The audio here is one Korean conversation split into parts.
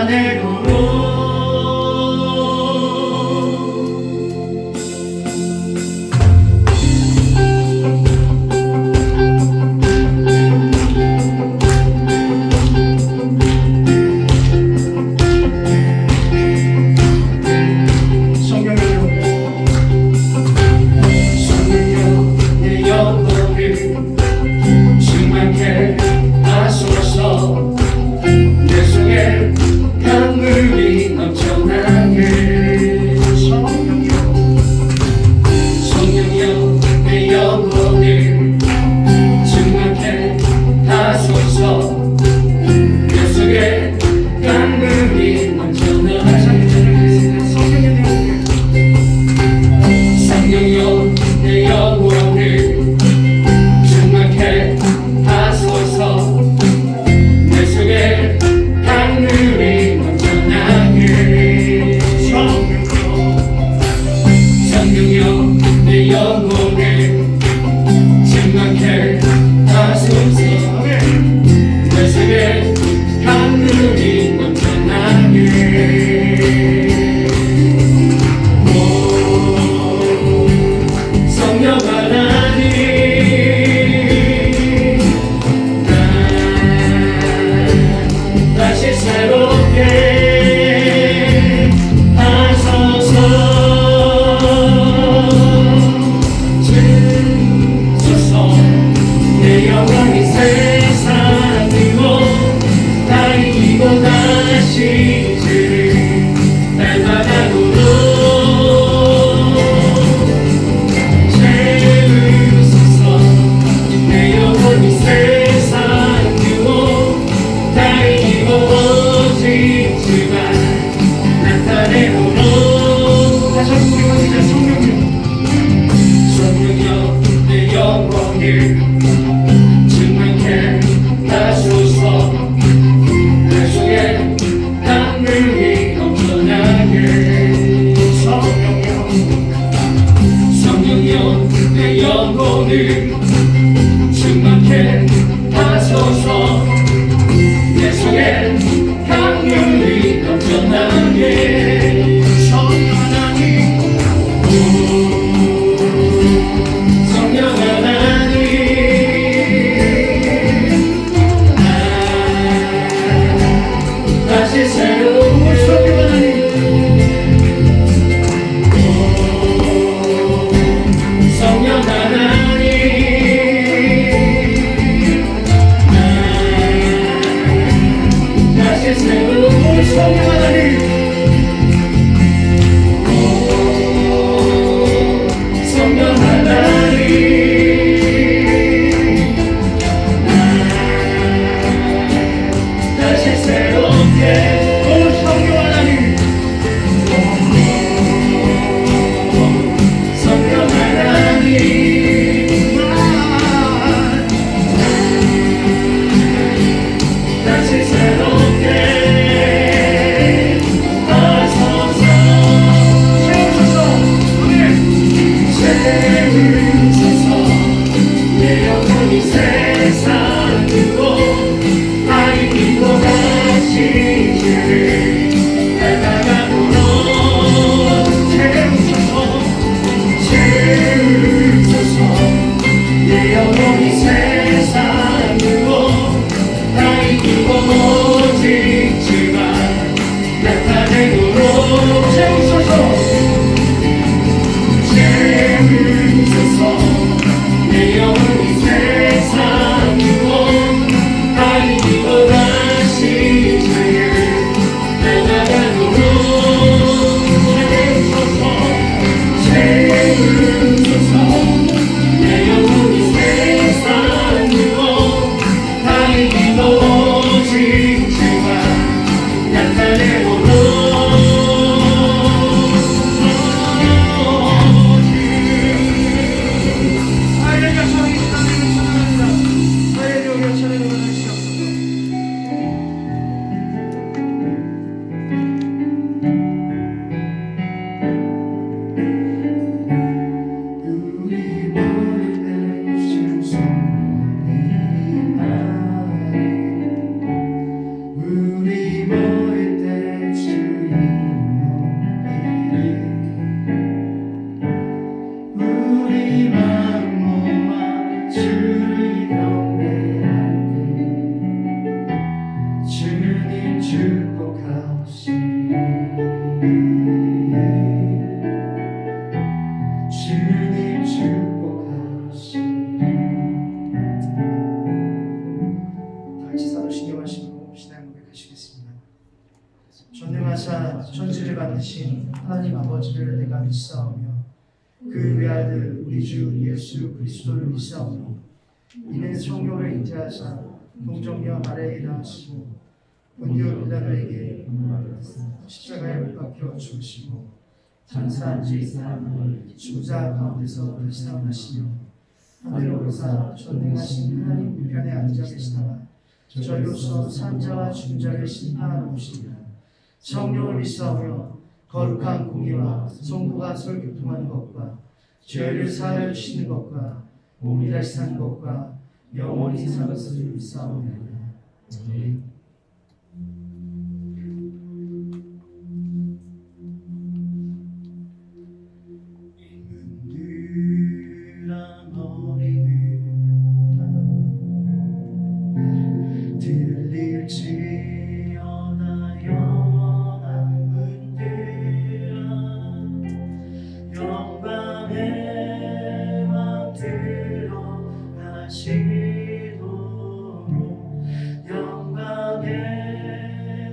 나타내도록 충만케 하소서 내 속에 강물이 넘쳐나게 성령 하나님 성령 하나님 다시 새로운 성령 하나님 성령 하나님 다시 새로운 성령 하나님 성령 하나님 다시 새롭게 성령 하나님 성령 하나님 다시 새롭게 축복하시니 주님 축복하시니 같이 사도신경 하시고 신앙 고백하시겠습니다. 전능하사 천지를 만드신 하나님 아버지를 내가 믿사오며 그 외아들 우리 주 예수 그리스도를 믿사오며 이는 성령을 잉태하사 동정녀 마리아에게 낳으시고 본디오 빌라도에게 십자가에 못 박혀 죽으시고 장사한 지 주자 가운데서 다시 살아나시며 하늘로 오르사 전능하신 하나님 우편에 앉아 계시다가 저희로서 산자와 중자를 심판하러 오시리라. 성령을 믿사오며 거룩한 공의와 성부가 서로 교통하는 것과 죄를 사하여 주시는 것과 몸이 다시 사는 것과 영원히 사는 것을 믿사오며 인문들아 머리들아 들릴지어다 영원한 분들아 영광의 왕 들어가시도록 영광의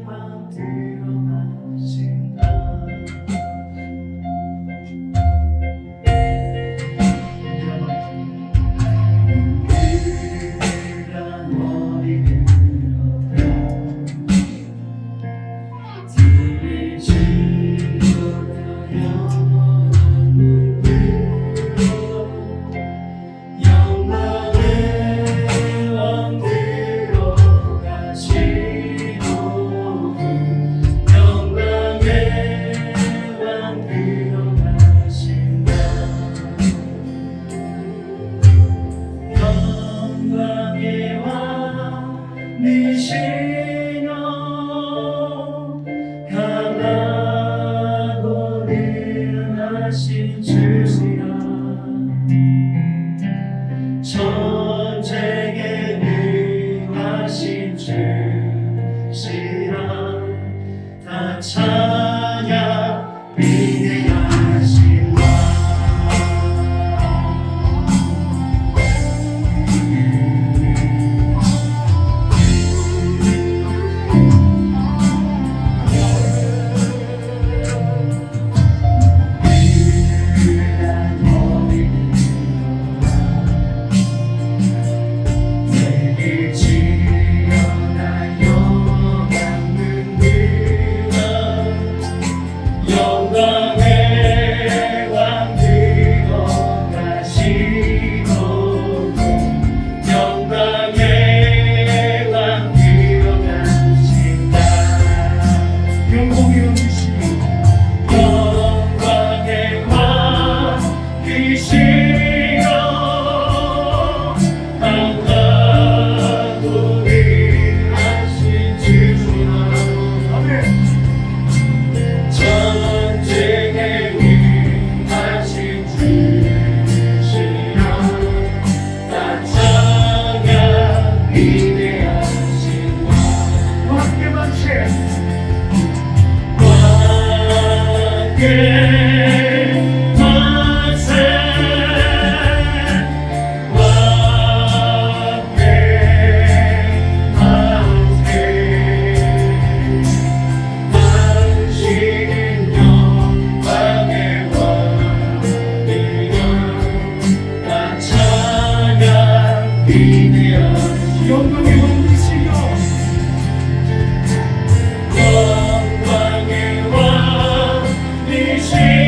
왕 들어가신다. 전쟁에 능하신 주시라 다 찬양 위대하신 왕 영광의 왕이시여 영광의 왕이시여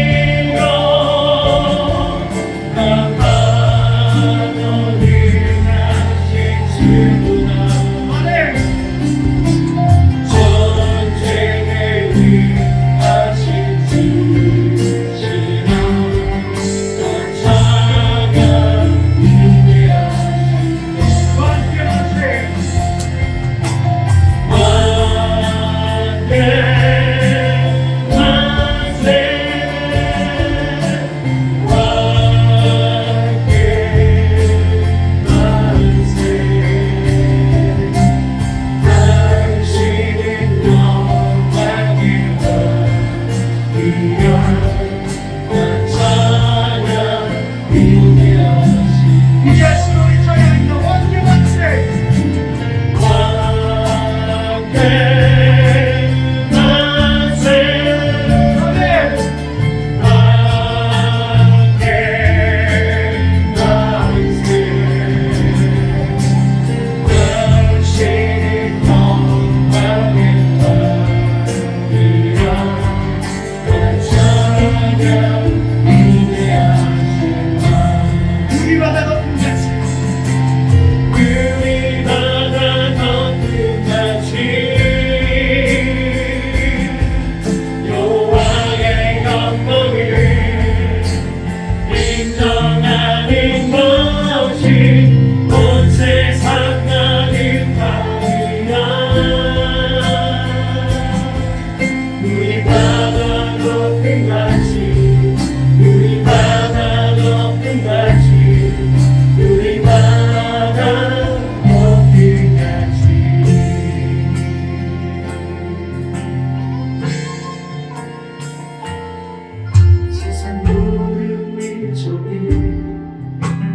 세상 모든 민족이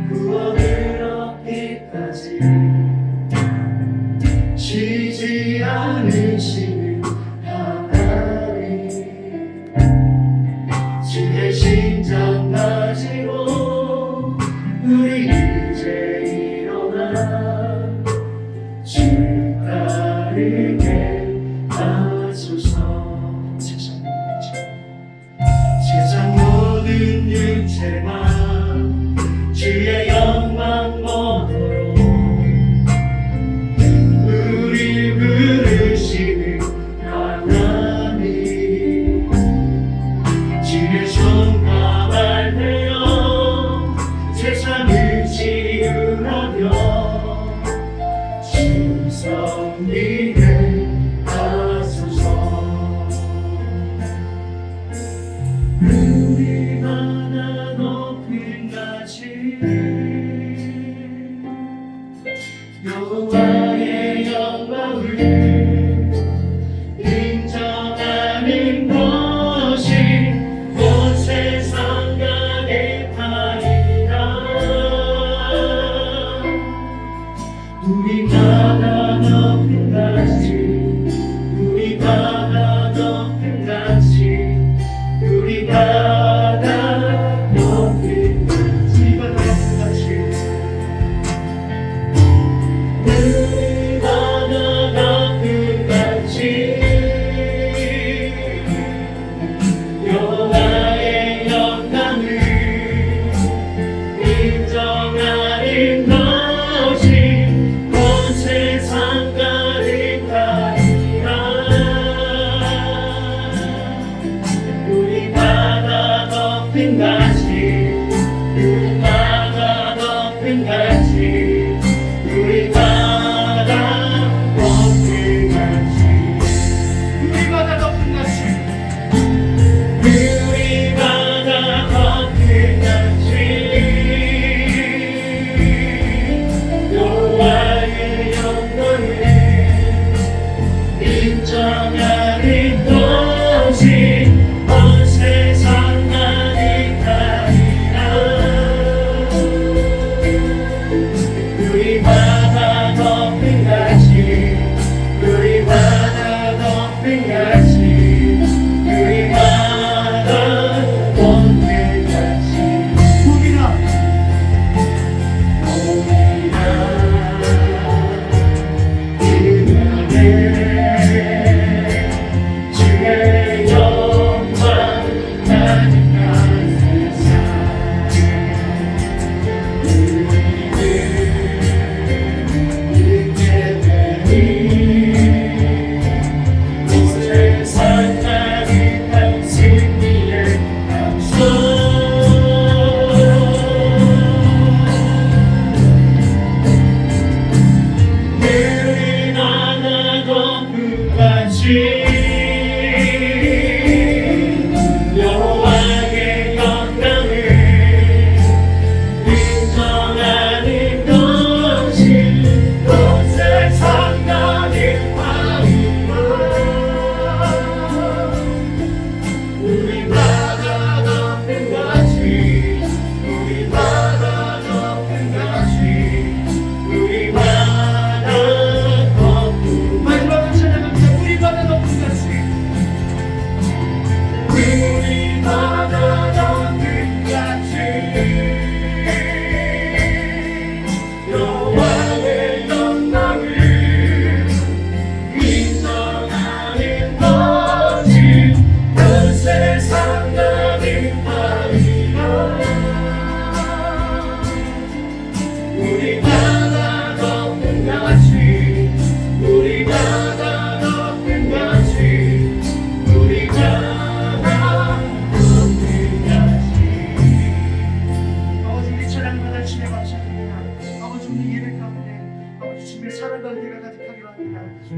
구원을 얻기까지 쉬지 않으시는 하나님, 주의 심장 가지고 우리 이제 일어나 주 따르게 하소서. 세상 모든 육체가 주의 영광 너머로 우리 부르시는 하나님, 주의 손과 발 되어 세상을 지으라며 주 섬기게 하소서. 우리 바다 높은 가지 여호와의 영광을 인정하는 것이 온 세상 가게 하리라. 우리 바다 높은 가지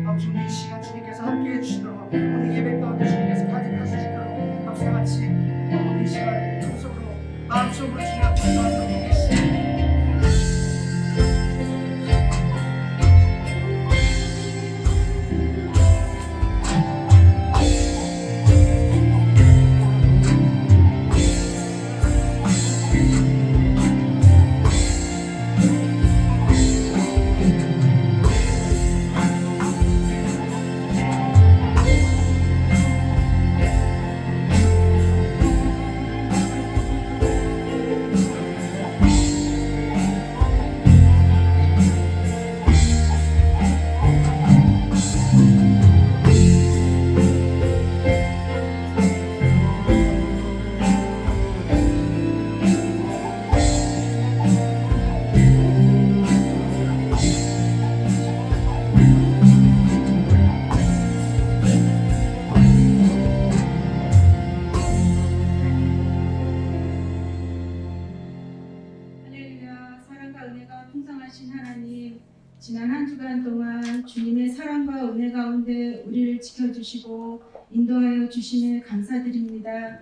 아버지 오늘 이 시간 주님께서 함께해 주시도록 오늘 예배 가운데 주님께서 가득하시도록 아버지 같이 오늘 이 시간 종속으로 마음속으로 주님 앞에 기도하도록 하겠습니다. 지난 한 주간 동안 주님의 사랑과 은혜 가운데 우리를 지켜주시고 인도하여 주시니 감사드립니다.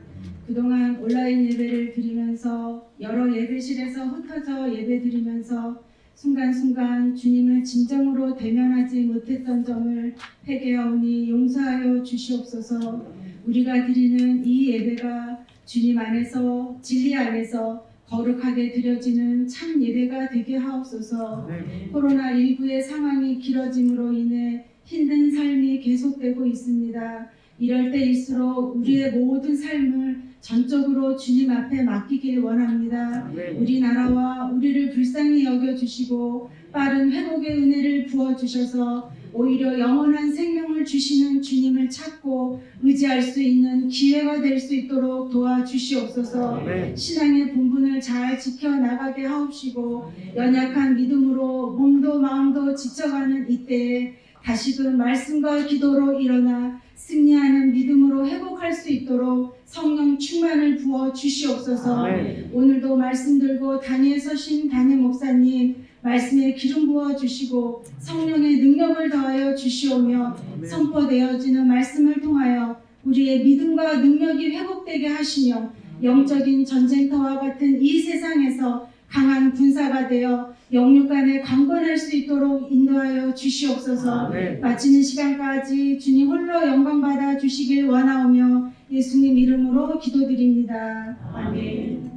그동안 온라인 예배를 드리면서 여러 예배실에서 흩어져 예배드리면서 순간순간 주님을 진정으로 대면하지 못했던 점을 회개하오니 용서하여 주시옵소서. 우리가 드리는 이 예배가 주님 안에서 진리 안에서 거룩하게 드려지는 참 예배가 되게 하옵소서. 코로나19의 상황이 길어짐으로 인해 힘든 삶이 계속되고 있습니다. 이럴 때일수록 우리의 모든 삶을 전적으로 주님 앞에 맡기길 원합니다. 우리나라와 우리를 불쌍히 여겨주시고 빠른 회복의 은혜를 부어주셔서 오히려 영원한 생명을 주시는 주님을 찾고 의지할 수 있는 기회가 될 수 있도록 도와주시옵소서. 신앙의 본분을 잘 지켜나가게 하옵시고 연약한 믿음으로 몸도 마음도 지쳐가는 이때에 다시금 말씀과 기도로 일어나 승리하는 믿음으로 회복할 수 있도록 성령 충만을 부어 주시옵소서. 오늘도 말씀 들고 단위에 서신 담임 목사님 말씀에 기름 부어 주시고 성령의 능력을 더하여 주시오며 선포되어지는 말씀을 통하여 우리의 믿음과 능력이 회복되게 하시며 영적인 전쟁터와 같은 이 세상에서 강한 군사가 되어 영육 간에 강건할 수 있도록 인도하여 주시옵소서. 마치는 시간까지 주님 홀로 영광 받아 주시길 원하오며 예수님 이름으로 기도드립니다. 아멘.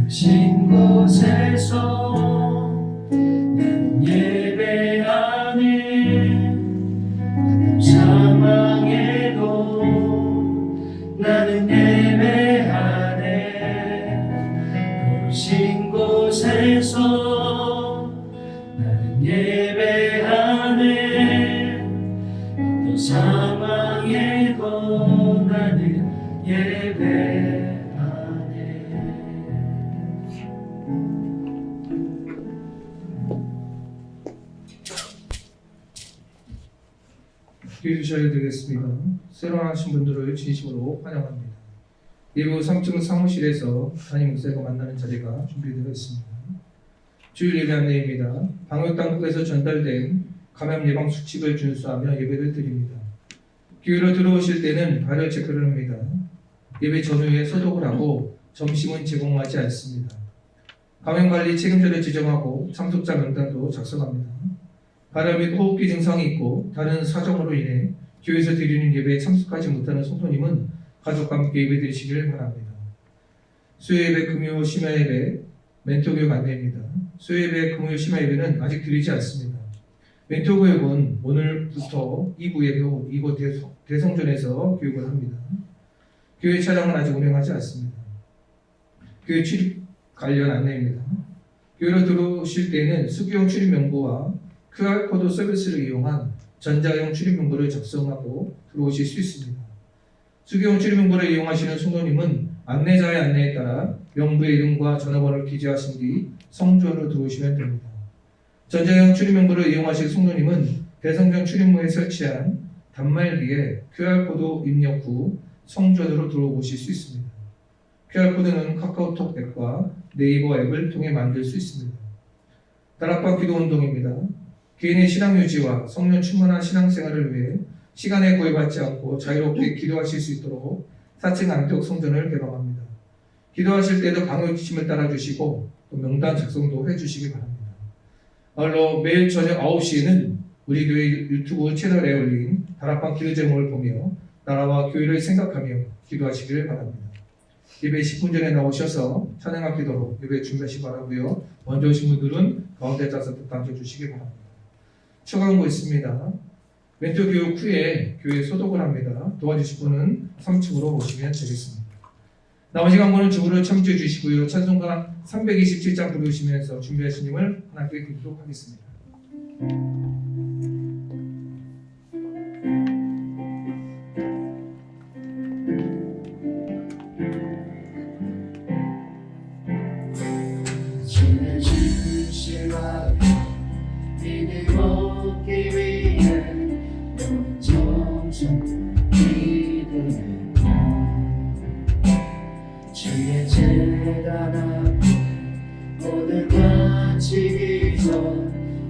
신 곳에서 난 예배하네. 어떤 상황에도 나는 예배하네. 부르신 곳에서 나는 예배하네. 어떤 상황에도 나는 예배하네. 기회 주셔야 되겠습니다. 새로 하신 분들을 진심으로 환영합니다. 예부 3층 사무실에서 담임 목사가 만나는 자리가 준비되어 있습니다. 주일 예배 안내입니다. 방역당국에서 전달된 감염 예방 수칙을 준수하며 예배를 드립니다. 교회로 들어오실 때는 발열 체크를 합니다. 예배 전후에 소독을 하고 점심은 제공하지 않습니다. 감염관리 책임자를 지정하고 참석자 명단도 작성합니다. 발열 및 호흡기 증상이 있고 다른 사정으로 인해 교회에서 드리는 예배에 참석하지 못하는 성도님은 가족과 함께 예배 드리시길 바랍니다. 수요예배, 금요, 심야예배, 멘토교육 안내입니다. 수요예배, 금요, 심야예배는 아직 드리지 않습니다. 멘토교육은 오늘부터 2부 예배 후 이곳 대성전에서 교육을 합니다. 교회 차량은 아직 운행하지 않습니다. 교회 출입 관련 안내입니다. 교회로 들어오실 때는 수기용 출입명부와 QR코드 서비스를 이용한 전자형 출입명부를 작성하고 들어오실 수 있습니다. 수기용 출입명부를 이용하시는 성도님은 안내자의 안내에 따라 명부의 이름과 전화번호를 기재하신 뒤 성전으로 들어오시면 됩니다. 전자형 출입명부를 이용하실 성도님은 대성전 출입문에 설치한 단말기에 QR코드 입력 후 성전으로 들어오실 수 있습니다. QR코드는 카카오톡 앱과 네이버 앱을 통해 만들 수 있습니다. 다락방 기도운동입니다. 개인의 신앙 유지와 성령 충만한 신앙생활을 위해 시간에 구애받지 않고 자유롭게 기도하실 수 있도록 4층 안쪽 성전을 개방합니다. 기도하실 때도 강요 지침을 따라주시고 또 명단 작성도 해주시기 바랍니다. 아울러 매일 저녁 9시에는 우리 교회 유튜브 채널에 올린 다락방 기도 제목을 보며 나라와 교회를 생각하며 기도하시길 바랍니다. 예배 10분 전에 나오셔서 찬양할 기도로 예배 준비하시기 바라고요. 먼저 오신 분들은 가운데 짜서 남겨주시기 바랍니다. 추가한 거 있습니다. 왼쪽 교육 후에 교회 소독을 합니다. 도와주실 분은 3층으로 오시면 되겠습니다. 나머지 강구는 주부를 청취해 주시고요. 찬송가 327장 부르시면서 준비하신 님을 하나님께 드리도록 하겠습니다. 주의 주실 앞에 믿음 얻기 위해 너는 점점 기도해. 주의 제단 앞에 모든 같이 기서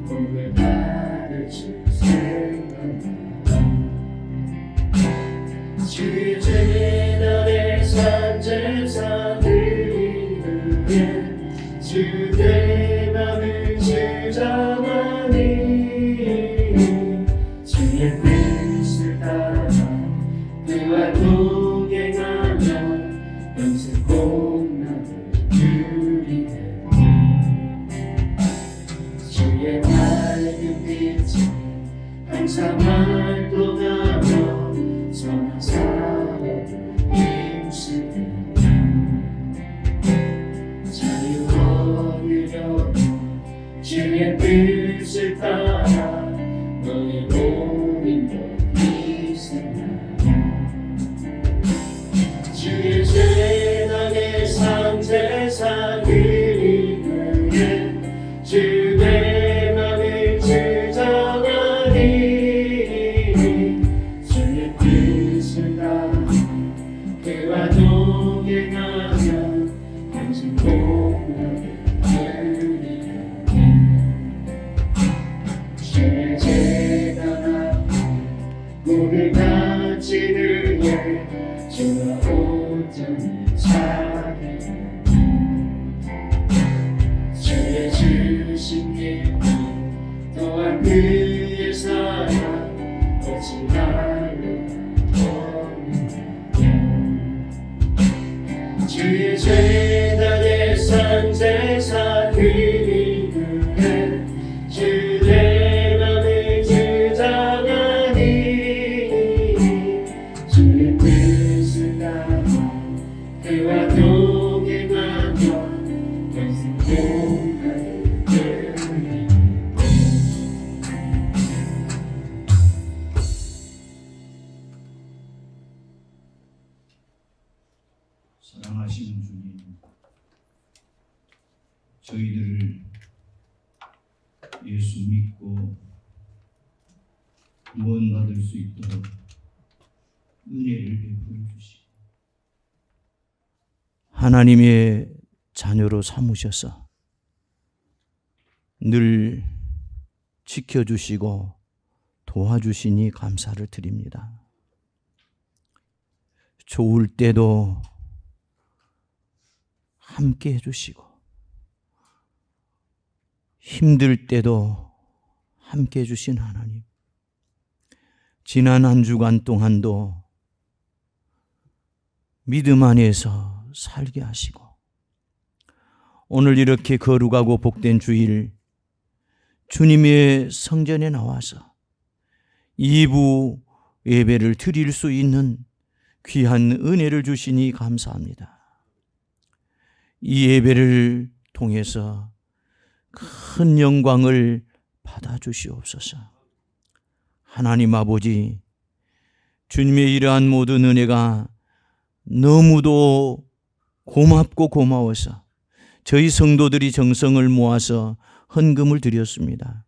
복을 받을 줄 생각나. 주의 제단에 산제사 드리는 주의 맘을 주장하니 주의 뜻을 따라 그와 동행하며 영생 공락을 누리네. 주의 밝은 빛이 항상 활동하며 선한 사업을 힘쓰네. 주의 뜻을 따라 너의 모든 것 희생하라. 주의 제단의 상제사 드리는 주의 맘을 주장하니 주의 뜻을 따라 그와 동행하며 영생 공락을 우리 같이 들게 주와 온전히 사귀네. 주의 주신 기쁨 또한 그의 사랑 잊지 말고 없는. 주의 제단의 산제사 드리는 주의 맘을 주장하니 주의 뜻을 따라 그와 동행하며 영생 공간을 누리네. 사랑하시는 주님, 저희들을 예수 믿고 구원받을 수 있도록 은혜를 베풀어 주시고 하나님의 자녀로 삼으셔서 늘 지켜주시고 도와주시니 감사를 드립니다. 좋을 때도 함께 해주시고 힘들 때도 함께 해주신 하나님, 지난 한 주간 동안도 믿음 안에서 살게 하시고 오늘 이렇게 거룩하고 복된 주일 주님의 성전에 나와서 2부 예배를 드릴 수 있는 귀한 은혜를 주시니 감사합니다. 이 예배를 통해서 큰 영광을 받아주시옵소서. 하나님 아버지, 주님의 이러한 모든 은혜가 너무도 고맙고 고마워서 저희 성도들이 정성을 모아서 헌금을 드렸습니다.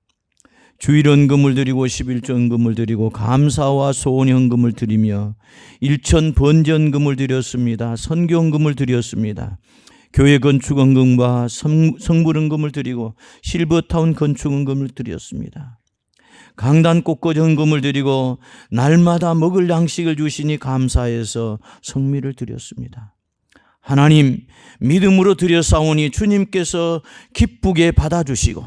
주일 헌금을 드리고 11조 헌금을 드리고 감사와 소원 헌금을 드리며 일천 번전금을 드렸습니다. 선교 헌금을 드렸습니다. 교회 건축원금과 성물원금을 드리고 실버타운 건축원금을 드렸습니다. 강단 꽃꽂이 헌금을 드리고 날마다 먹을 양식을 주시니 감사해서 성미를 드렸습니다. 하나님, 믿음으로 드렸사오니 주님께서 기쁘게 받아주시고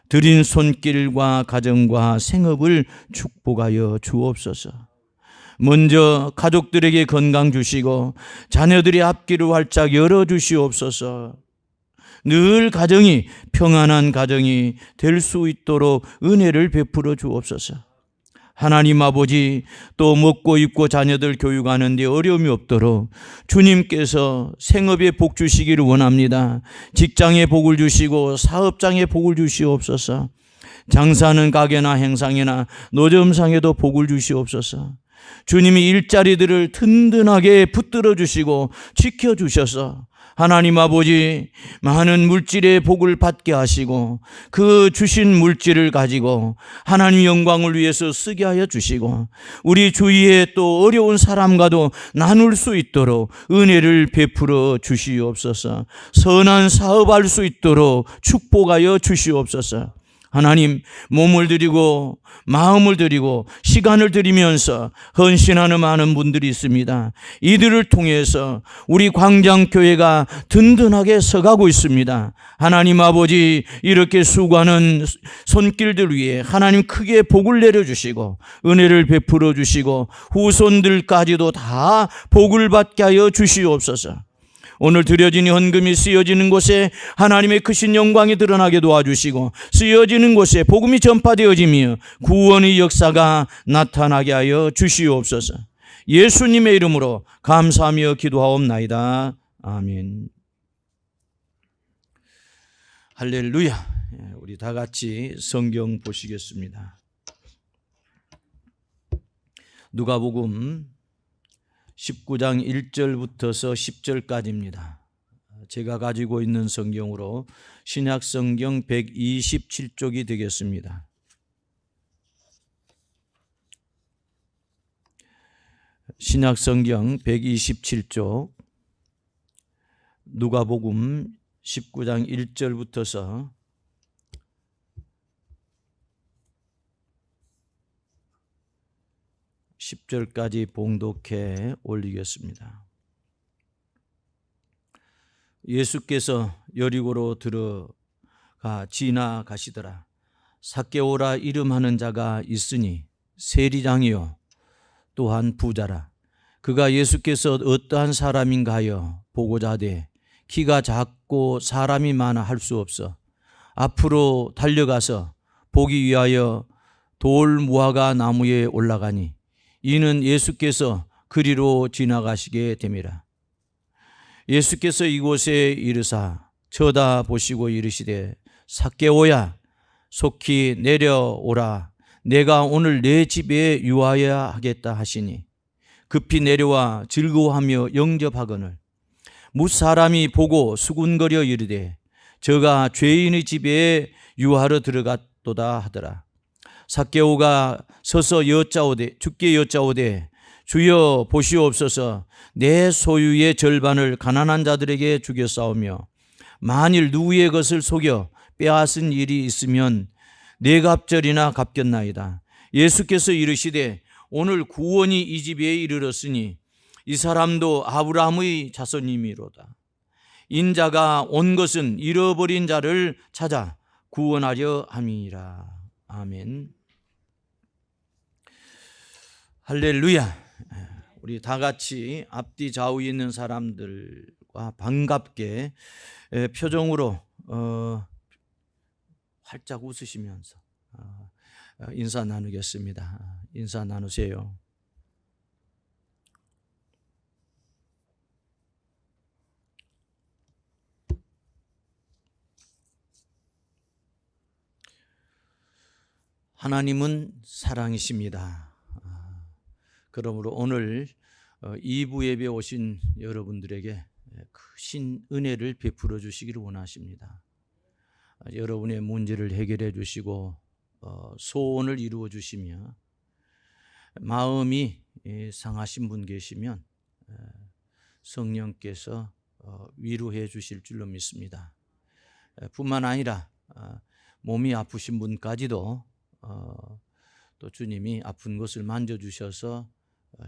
드린 손길과 가정과 생업을 축복하여 주옵소서. 먼저 가족들에게 건강 주시고 자녀들의 앞길을 활짝 열어주시옵소서. 늘 가정이 평안한 가정이 될 수 있도록 은혜를 베풀어 주옵소서. 하나님 아버지, 또 먹고 입고 자녀들 교육하는 데 어려움이 없도록 주님께서 생업에 복 주시기를 원합니다. 직장에 복을 주시고 사업장에 복을 주시옵소서. 장사하는 가게나 행상이나 노점상에도 복을 주시옵소서. 주님이 일자리들을 든든하게 붙들어 주시고 지켜 주셔서 하나님 아버지, 많은 물질의 복을 받게 하시고 그 주신 물질을 가지고 하나님 영광을 위해서 쓰게 하여 주시고 우리 주위에 또 어려운 사람과도 나눌 수 있도록 은혜를 베풀어 주시옵소서. 선한 사업할 수 있도록 축복하여 주시옵소서. 하나님, 몸을 드리고 마음을 드리고 시간을 드리면서 헌신하는 많은 분들이 있습니다. 이들을 통해서 우리 광장교회가 든든하게 서가고 있습니다. 하나님 아버지, 이렇게 수고하는 손길들 위에 하나님 크게 복을 내려주시고 은혜를 베풀어 주시고 후손들까지도 다 복을 받게 하여 주시옵소서. 오늘 드려진 헌금이 쓰여지는 곳에 하나님의 크신 영광이 드러나게 도와주시고 쓰여지는 곳에 복음이 전파되어지며 구원의 역사가 나타나게 하여 주시옵소서. 예수님의 이름으로 감사하며 기도하옵나이다. 아멘. 할렐루야. 우리 다 같이 성경 보시겠습니다. 누가복음 19장 1절부터서 10절까지입니다. 제가 가지고 있는 성경으로 신약성경 127쪽이 되겠습니다. 신약성경 127쪽 누가복음 19장 1절부터서 10절까지 봉독해 올리겠습니다. 예수께서 여리고로 들어가 지나가시더라. 삭개오라 이름하는 자가 있으니 세리장이요 또한 부자라. 그가 예수께서 어떠한 사람인가 하여 보고자 하되 키가 작고 사람이 많아 할 수 없어 앞으로 달려가서 보기 위하여 돌 무화과 나무에 올라가니 이는 예수께서 그리로 지나가시게 됨이라. 예수께서 이곳에 이르사 쳐다보시고 이르시되 삭개오야 속히 내려오라. 내가 오늘 내 집에 유하여야 하겠다 하시니 급히 내려와 즐거워하며 영접하거늘 무사람이 보고 수군거려 이르되 저가 죄인의 집에 유하러 들어갔도다 하더라. 삭개오가 서서 주께 여짜오되 주여 보시옵소서. 내 소유의 절반을 가난한 자들에게 주겠사오며 만일 누구의 것을 속여 빼앗은 일이 있으면 네 갑절이나 갚겠나이다. 예수께서 이르시되 오늘 구원이 이 집에 이르렀으니 이 사람도 아브라함의 자손이미로다. 인자가 온 것은 잃어버린 자를 찾아 구원하려 함이니라. 아멘. 할렐루야. 우리 다 같이 앞뒤 좌우에 있는 사람들과 반갑게 표정으로 활짝 웃으시면서 인사 나누겠습니다. 인사 나누세요. 하나님은 사랑이십니다. 그러므로 오늘 2부 예배 오신 여러분들에게 크신 은혜를 베풀어 주시기를 원하십니다. 여러분의 문제를 해결해 주시고 소원을 이루어 주시며 마음이 상하신 분 계시면 성령께서 위로해 주실 줄로 믿습니다. 뿐만 아니라 몸이 아프신 분까지도 또 주님이 아픈 곳을 만져주셔서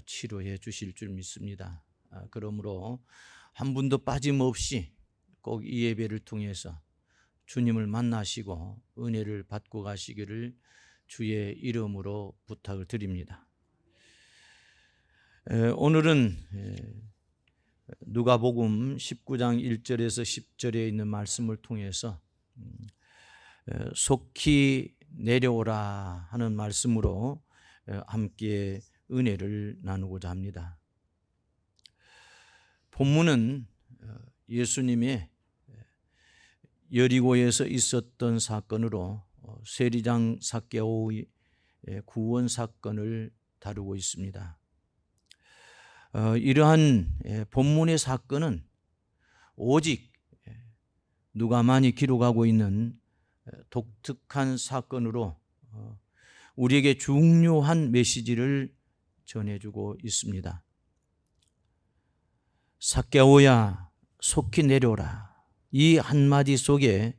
치료해 주실 줄 믿습니다. 그러므로 한 분도 빠짐없이 꼭 이 예배를 통해서 주님을 만나시고 은혜를 받고 가시기를 주의 이름으로 부탁을 드립니다. 오늘은 누가복음 19장 1절에서 10절에 있는 말씀을 통해서 속히 내려오라 하는 말씀으로 함께 은혜를 나누고자 합니다. 본문은 예수님의 여리고에서 있었던 사건으로 세리장 삭개오의 구원 사건을 다루고 있습니다. 이러한 본문의 사건은 오직 누가만이 기록하고 있는 독특한 사건으로 우리에게 중요한 메시지를 전해주고 있습니다. 삭개오야 속히 내려오라. 이 한마디 속에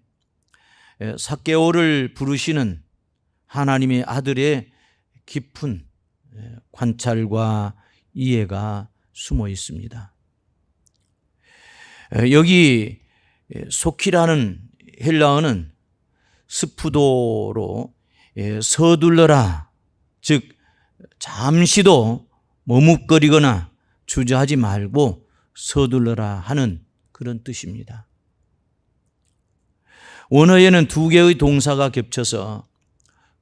삭개오를 부르시는 하나님의 아들의 깊은 관찰과 이해가 숨어 있습니다. 여기 속히라는 헬라어는 스푸도로 서둘러라, 즉 잠시도 머뭇거리거나 주저하지 말고 서둘러라 하는 그런 뜻입니다. 원어에는 두 개의 동사가 겹쳐서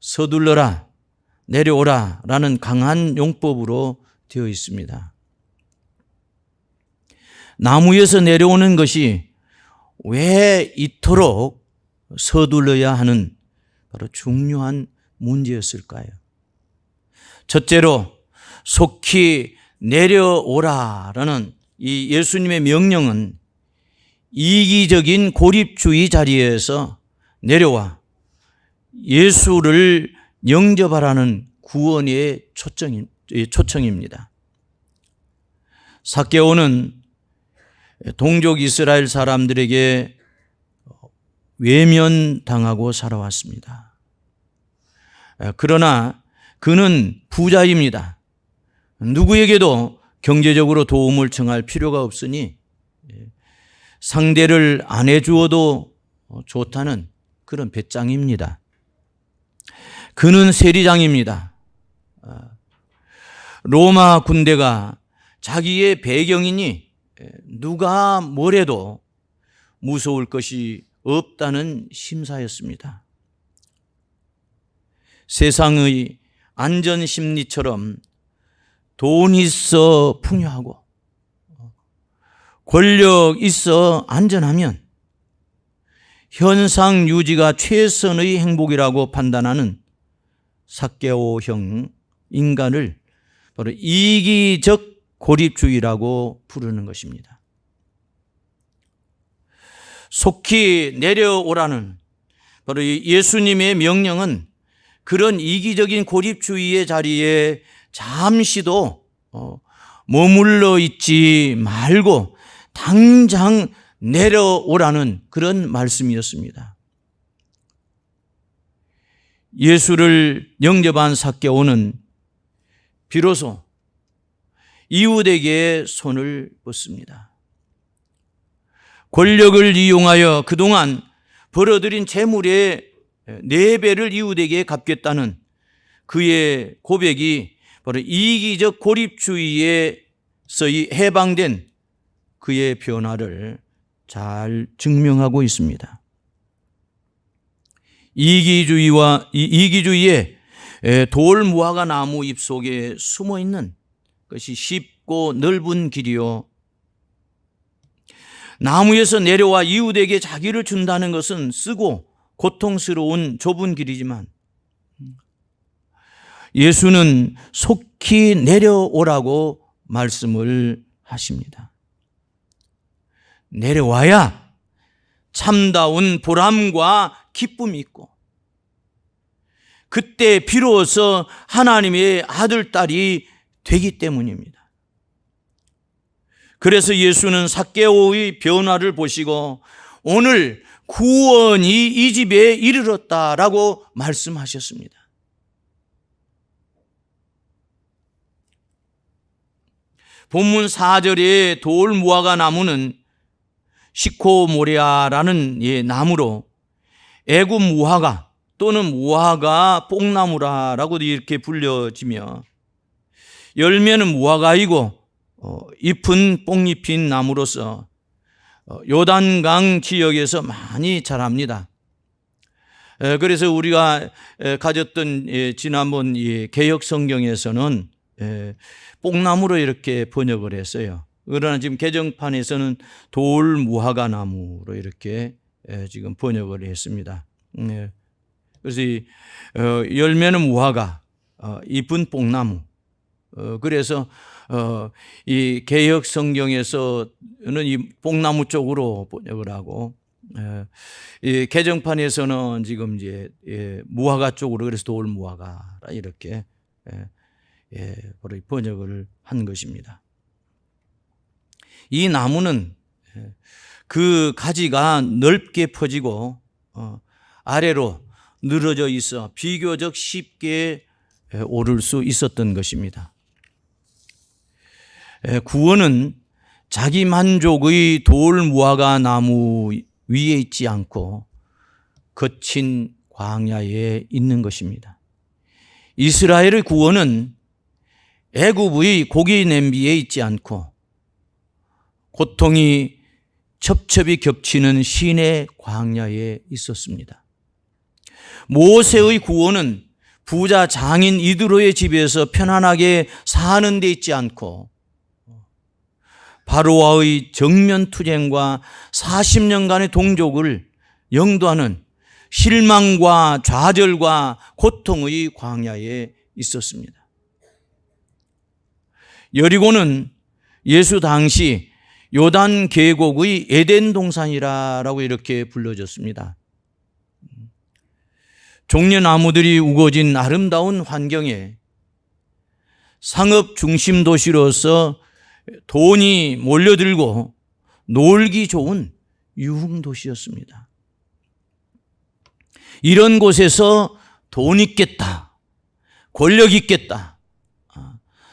서둘러라, 내려오라 라는 강한 용법으로 되어 있습니다. 나무에서 내려오는 것이 왜 이토록 서둘러야 하는 바로 중요한 문제였을까요? 첫째로 속히 내려오라라는 이 예수님의 명령은 이기적인 고립주의 자리에서 내려와 예수를 영접하라는 구원의 초청입니다. 삭개오는 동족 이스라엘 사람들에게 외면당하고 살아왔습니다. 그러나 그는 부자입니다. 누구에게도 경제적으로 도움을 청할 필요가 없으니 상대를 안 해주어도 좋다는 그런 배짱입니다. 그는 세리장입니다. 로마 군대가 자기의 배경이니 누가 뭐래도 무서울 것이 없다는 심사였습니다. 세상의 안전심리처럼 돈 있어 풍요하고 권력 있어 안전하면 현상 유지가 최선의 행복이라고 판단하는 삭개오형 인간을 바로 이기적 고립주의라고 부르는 것입니다. 속히 내려오라는 바로 예수님의 명령은 그런 이기적인 고립주의의 자리에 잠시도 머물러 있지 말고 당장 내려오라는 그런 말씀이었습니다. 예수를 영접한 삭개오는 비로소 이웃에게 손을 뻗습니다. 권력을 이용하여 그동안 벌어들인 재물의 4배를 이웃에게 갚겠다는 그의 고백이 바로 이기적 고립주의에서 해방된 그의 변화를 잘 증명하고 있습니다. 이기주의의 돌무화과 나무 잎 속에 숨어 있는 것이 쉽고 넓은 길이요. 나무에서 내려와 이웃에게 자기를 준다는 것은 쓰고 고통스러운 좁은 길이지만 예수는 속히 내려오라고 말씀을 하십니다. 내려와야 참다운 보람과 기쁨이 있고 그때 비로소 하나님의 아들, 딸이 되기 때문입니다. 그래서 예수는 삭개오의 변화를 보시고 오늘 구원이 이 집에 이르렀다라고 말씀하셨습니다. 본문 4절에 돌 무화과 나무는 시코모레아라는 나무로 애굽 무화과 또는 무화과 뽕나무라고 이렇게 불려지며 열매는 무화과이고 잎은 뽕잎인 나무로서 요단강 지역에서 많이 자랍니다. 그래서 우리가 가졌던 지난번 개역 성경에서는 뽕나무로 이렇게 번역을 했어요. 그러나 지금 개정판에서는 돌 무화과 나무로 이렇게 지금 번역을 했습니다. 그래서 열매는 무화과, 잎은 뽕나무. 그래서 이 개역 성경에서는 이 뽕나무 쪽으로 번역을 하고 이 개정판에서는 지금 이제 무화과 쪽으로 그래서 돌 무화과 이렇게 번역을 한 것입니다. 이 나무는 그 가지가 넓게 퍼지고 아래로 늘어져 있어 비교적 쉽게 오를 수 있었던 것입니다. 구원은 자기 만족의 돌 무화과 나무 위에 있지 않고 거친 광야에 있는 것입니다. 이스라엘의 구원은 애굽의 고기 냄비에 있지 않고 고통이 첩첩이 겹치는 시내 광야에 있었습니다. 모세의 구원은 부자 장인 이드로의 집에서 편안하게 사는 데 있지 않고 바로와의 정면 투쟁과 40년간의 동족을 영도하는 실망과 좌절과 고통의 광야에 있었습니다. 여리고는 예수 당시 요단 계곡의 에덴 동산이라고 이렇게 불러졌습니다. 종려나무들이 우거진 아름다운 환경에 상업 중심 도시로서 돈이 몰려들고 놀기 좋은 유흥 도시였습니다. 이런 곳에서 돈 있겠다, 권력 있겠다,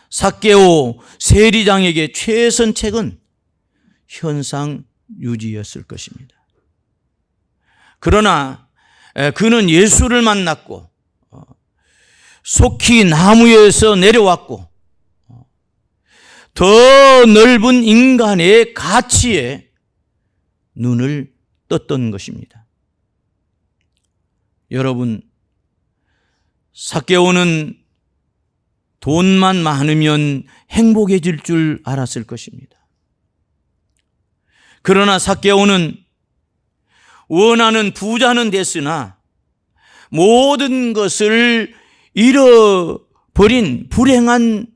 삭개오 세리장에게 최선책은 현상 유지였을 것입니다. 그러나 그는 예수를 만났고 속히 나무에서 내려왔고 더 넓은 인간의 가치에 눈을 떴던 것입니다. 여러분, 삭개오는 돈만 많으면 행복해질 줄 알았을 것입니다. 그러나 삭개오는 원하는 부자는 됐으나 모든 것을 잃어버린 불행한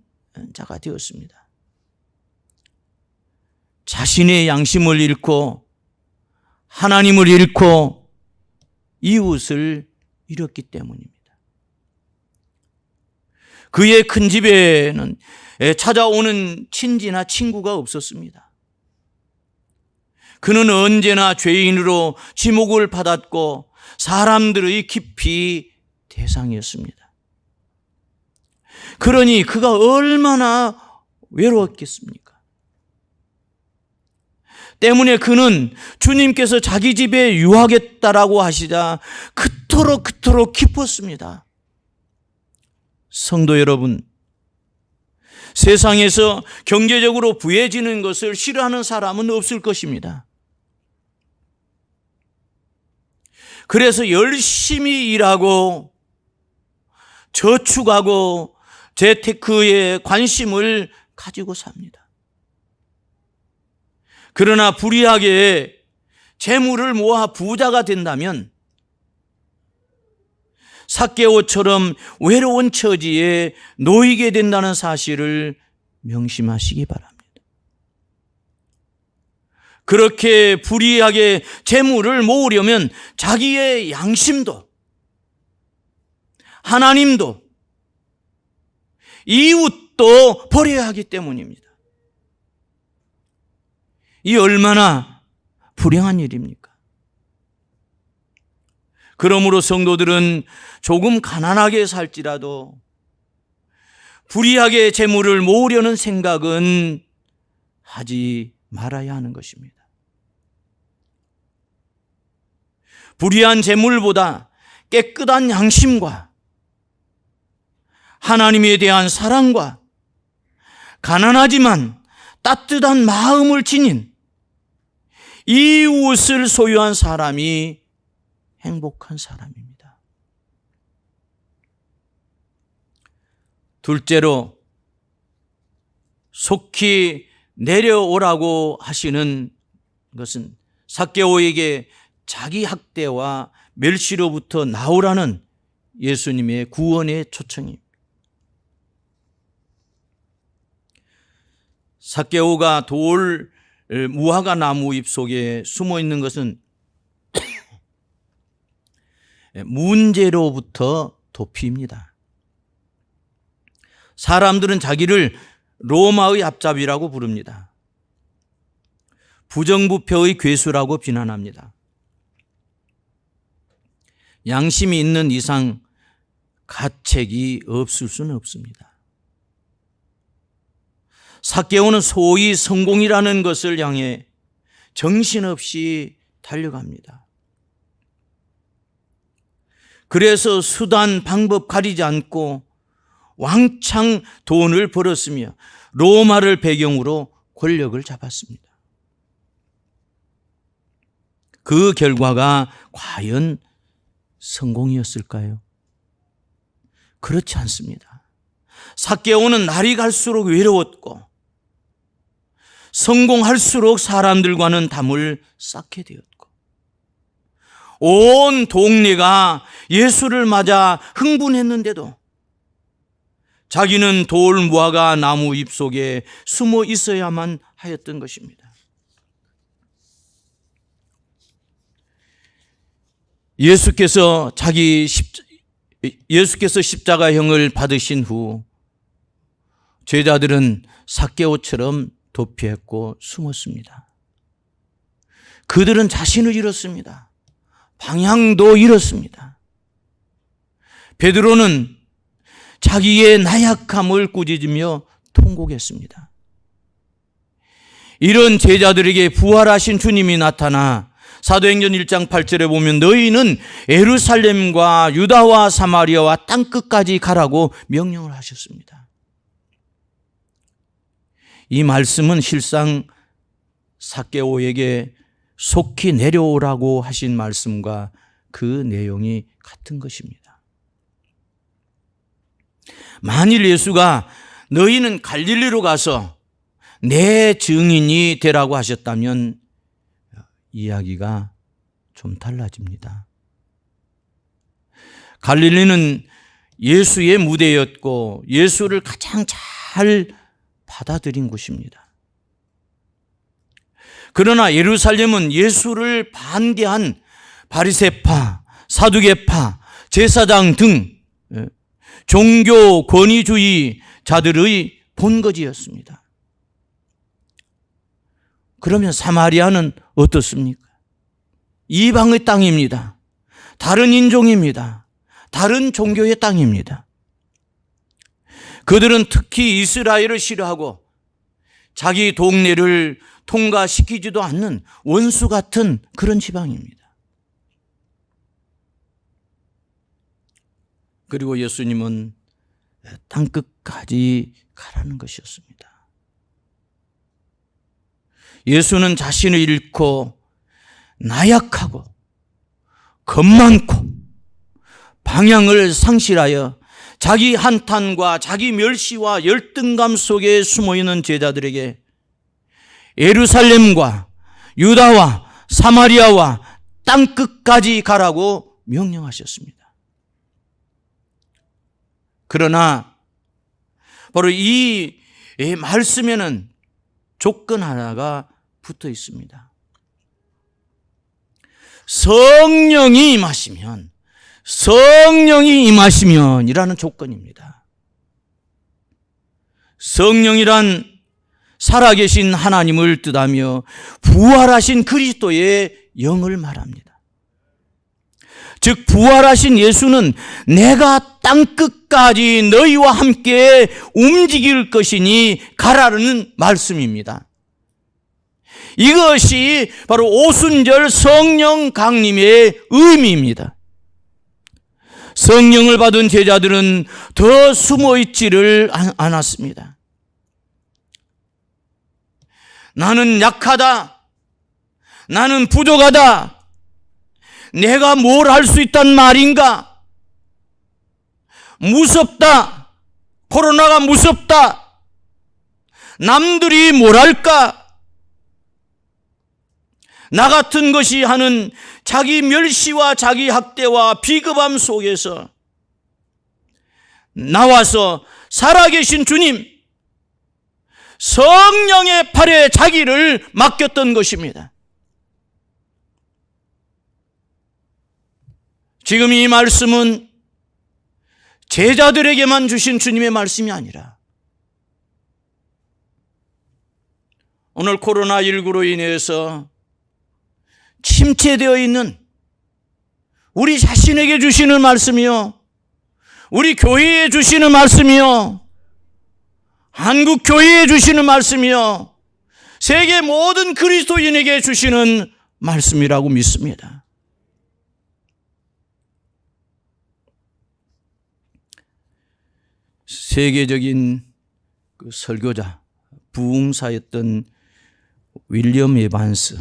자가 되었습니다. 자신의 양심을 잃고 하나님을 잃고 이웃을 잃었기 때문입니다. 그의 큰 집에는 찾아오는 친지나 친구가 없었습니다. 그는 언제나 죄인으로 지목을 받았고 사람들의 깊이 대상이었습니다. 그러니 그가 얼마나 외로웠겠습니까? 때문에 그는 주님께서 자기 집에 유하겠다라고 하시자 그토록 기뻤습니다. 성도 여러분, 세상에서 경제적으로 부해지는 것을 싫어하는 사람은 없을 것입니다. 그래서 열심히 일하고 저축하고 재테크에 관심을 가지고 삽니다. 그러나 불의하게 재물을 모아 부자가 된다면 삭개오처럼 외로운 처지에 놓이게 된다는 사실을 명심하시기 바랍니다. 그렇게 불의하게 재물을 모으려면 자기의 양심도 하나님도 이웃도 버려야 하기 때문입니다. 이 얼마나 불행한 일입니까? 그러므로 성도들은 조금 가난하게 살지라도 불이하게 재물을 모으려는 생각은 하지 말아야 하는 것입니다. 불의한 재물보다 깨끗한 양심과 하나님에 대한 사랑과 가난하지만 따뜻한 마음을 지닌 이웃을 소유한 사람이 행복한 사람입니다. 둘째로, 속히 내려오라고 하시는 것은 삭개오에게 자기 학대와 멸시로부터 나오라는 예수님의 구원의 초청입니다. 삭개오가 돌 무화과 나무 잎 속에 숨어 있는 것은 문제로부터 도피입니다. 사람들은 자기를 로마의 앞잡이라고 부릅니다. 부정부패의 괴수라고 비난합니다. 양심이 있는 이상 가책이 없을 수는 없습니다. 삭개오는 소위 성공이라는 것을 향해 정신없이 달려갑니다. 그래서 수단, 방법 가리지 않고 왕창 돈을 벌었으며 로마를 배경으로 권력을 잡았습니다. 그 결과가 과연 성공이었을까요? 그렇지 않습니다. 삭개오는 날이 갈수록 외로웠고 성공할수록 사람들과는 담을 쌓게 되었고 온 동네가 예수를 맞아 흥분했는데도 자기는 돌 무화과 나무 잎 속에 숨어 있어야만 하였던 것입니다. 예수께서 십자가형을 받으신 후 제자들은 삭개오처럼 도피했고 숨었습니다. 그들은 자신을 잃었습니다. 방향도 잃었습니다. 베드로는 자기의 나약함을 꾸짖으며 통곡했습니다. 이런 제자들에게 부활하신 주님이 나타나 사도행전 1장 8절에 보면 너희는 예루살렘과 유다와 사마리아와 땅끝까지 가라고 명령을 하셨습니다. 이 말씀은 실상 삭개오에게 속히 내려오라고 하신 말씀과 그 내용이 같은 것입니다. 만일 예수가 너희는 갈릴리로 가서 내 증인이 되라고 하셨다면 이야기가 좀 달라집니다. 갈릴리는 예수의 무대였고 예수를 가장 잘 받아들인 곳입니다. 그러나 예루살렘은 예수를 반대한 바리새파, 사두개파, 제사장 등 종교 권위주의자들의 본거지였습니다. 그러면 사마리아는 어떻습니까? 이방의 땅입니다. 다른 인종입니다. 다른 종교의 땅입니다. 그들은 특히 이스라엘을 싫어하고 자기 동네를 통과시키지도 않는 원수 같은 그런 지방입니다. 그리고 예수님은 땅끝까지 가라는 것이었습니다. 예수는 자신을 잃고 나약하고 겁 많고 방향을 상실하여 자기 한탄과 자기 멸시와 열등감 속에 숨어있는 제자들에게 예루살렘과 유다와 사마리아와 땅끝까지 가라고 명령하셨습니다. 그러나 바로 이 말씀에는 조건 하나가 붙어 있습니다. 성령이 임하시면 이라는 조건입니다. 성령이란 살아계신 하나님을 뜻하며 부활하신 그리스도의 영을 말합니다. 즉 부활하신 예수는 내가 땅끝까지 너희와 함께 움직일 것이니 가라는 말씀입니다. 이것이 바로 오순절 성령 강림의 의미입니다. 성령을 받은 제자들은 더 숨어 있지를 않았습니다. 나는 약하다. 나는 부족하다. 내가 뭘 할 수 있단 말인가? 무섭다. 코로나가 무섭다. 남들이 뭘 할까? 나 같은 것이 하는 자기 멸시와 자기 학대와 비겁함 속에서 나와서 살아계신 주님, 성령의 팔에 자기를 맡겼던 것입니다. 지금 이 말씀은 제자들에게만 주신 주님의 말씀이 아니라 오늘 코로나19로 인해서 침체되어 있는 우리 자신에게 주시는 말씀이요, 우리 교회에 주시는 말씀이요, 한국 교회에 주시는 말씀이요, 세계 모든 그리스도인에게 주시는 말씀이라고 믿습니다. 세계적인 그 설교자, 부흥사였던 윌리엄 에반스.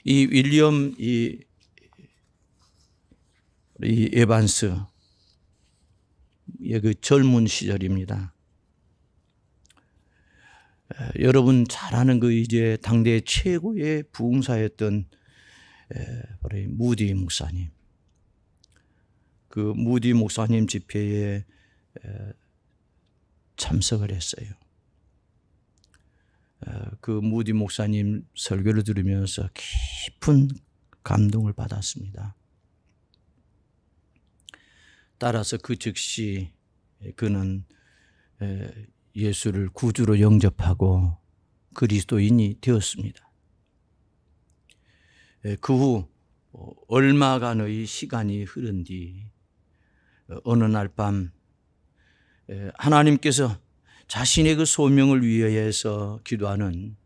이 윌리엄 이 에반스의 그 젊은 시절입니다. 여러분 잘 아는 그 이제 당대 최고의 부흥사였던 바로 무디 목사님. 그 무디 목사님 집회에 참석을 했어요. 그 무디 목사님 설교를 들으면서 깊은 감동을 받았습니다. 따라서 그 즉시 그는 예수를 구주로 영접하고 그리스도인이 되었습니다. 그 후 얼마간의 시간이 흐른 뒤 어느 날 밤 하나님께서 자신의 그 소명을 위해서 기도하는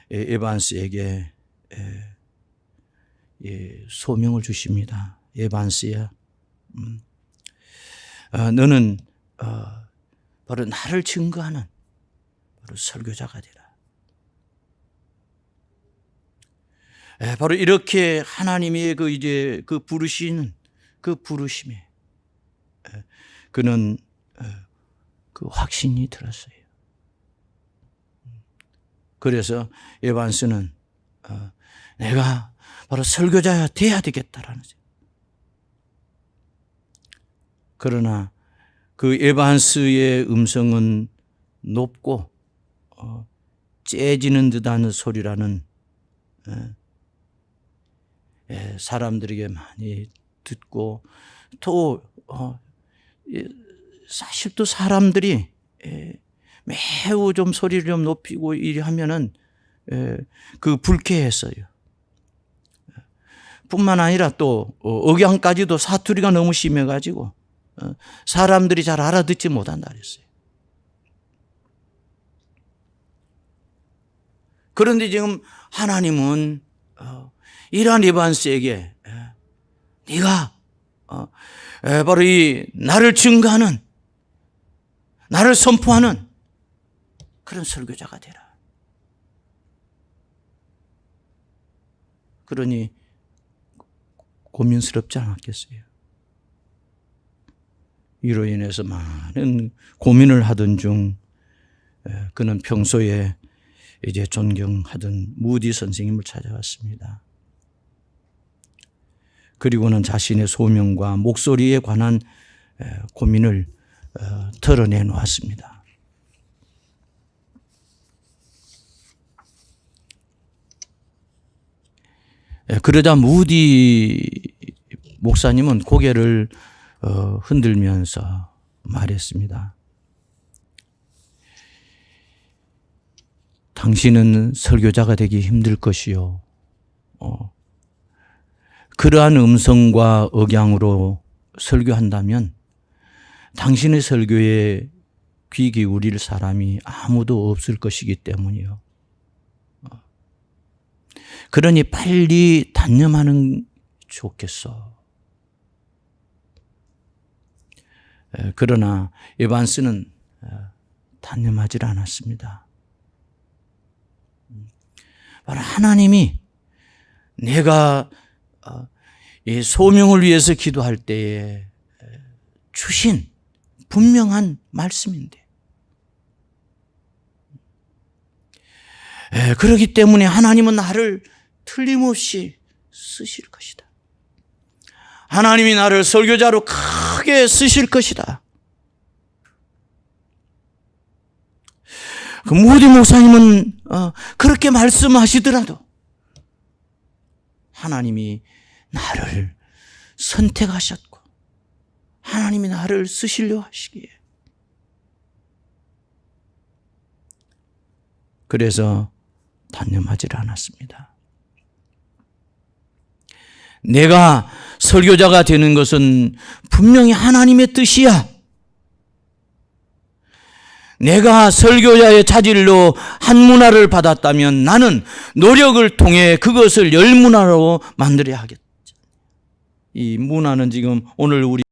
에반스에게 소명을 주십니다. 에반스야, 너는 바로 나를 증거하는 바로 설교자가 되라. 바로 이렇게 하나님의 그 이제 그 부르시는 그 부르심에 그는 그 확신이 들었어요. 그래서 에반스는 내가 바로 설교자야 돼야 되겠다라는 거죠. 그러나 그 에반스의 음성은 높고 째지는 듯한 소리라는 사람들에게 많이 듣고 또 사실 또 사람들이 매우 좀 소리를 좀 높이고 이리 하면은 그 불쾌했어요. 뿐만 아니라 또 억양까지도 사투리가 너무 심해가지고 사람들이 잘 알아듣지 못한다 그랬어요. 그런데 지금 하나님은 이러한 에반스에게 네가 바로 이 나를 증거하는, 나를 선포하는 그런 설교자가 되라. 그러니 고민스럽지 않았겠어요? 이로 인해서 많은 고민을 하던 중 그는 평소에 이제 존경하던 무디 선생님을 찾아왔습니다. 그리고는 자신의 소명과 목소리에 관한 고민을 털어내 놓았습니다. 그러자 무디 목사님은 고개를 흔들면서 말했습니다. 당신은 설교자가 되기 힘들 것이요. 그러한 음성과 억양으로 설교한다면 당신의 설교에 귀 기울일 사람이 아무도 없을 것이기 때문이요. 그러니 빨리 단념하는 좋겠어. 그러나 에반스는 단념하지 않았습니다. 바로 하나님이 내가 이 소명을 위해서 기도할 때에 주신 분명한 말씀인데, 그렇기 때문에 하나님은 나를 틀림없이 쓰실 것이다. 하나님이 나를 설교자로 크게 쓰실 것이다. 그 모디 목사님은 그렇게 말씀하시더라도 하나님이 나를 선택하셨고 하나님이 나를 쓰시려 하시기에, 그래서 단념하지 않았습니다. 내가 설교자가 되는 것은 분명히 하나님의 뜻이야. 내가 설교자의 자질로 한 문화를 받았다면 나는 노력을 통해 그것을 열 문화로 만들어야 하겠다. 이 문화는 지금 오늘 우리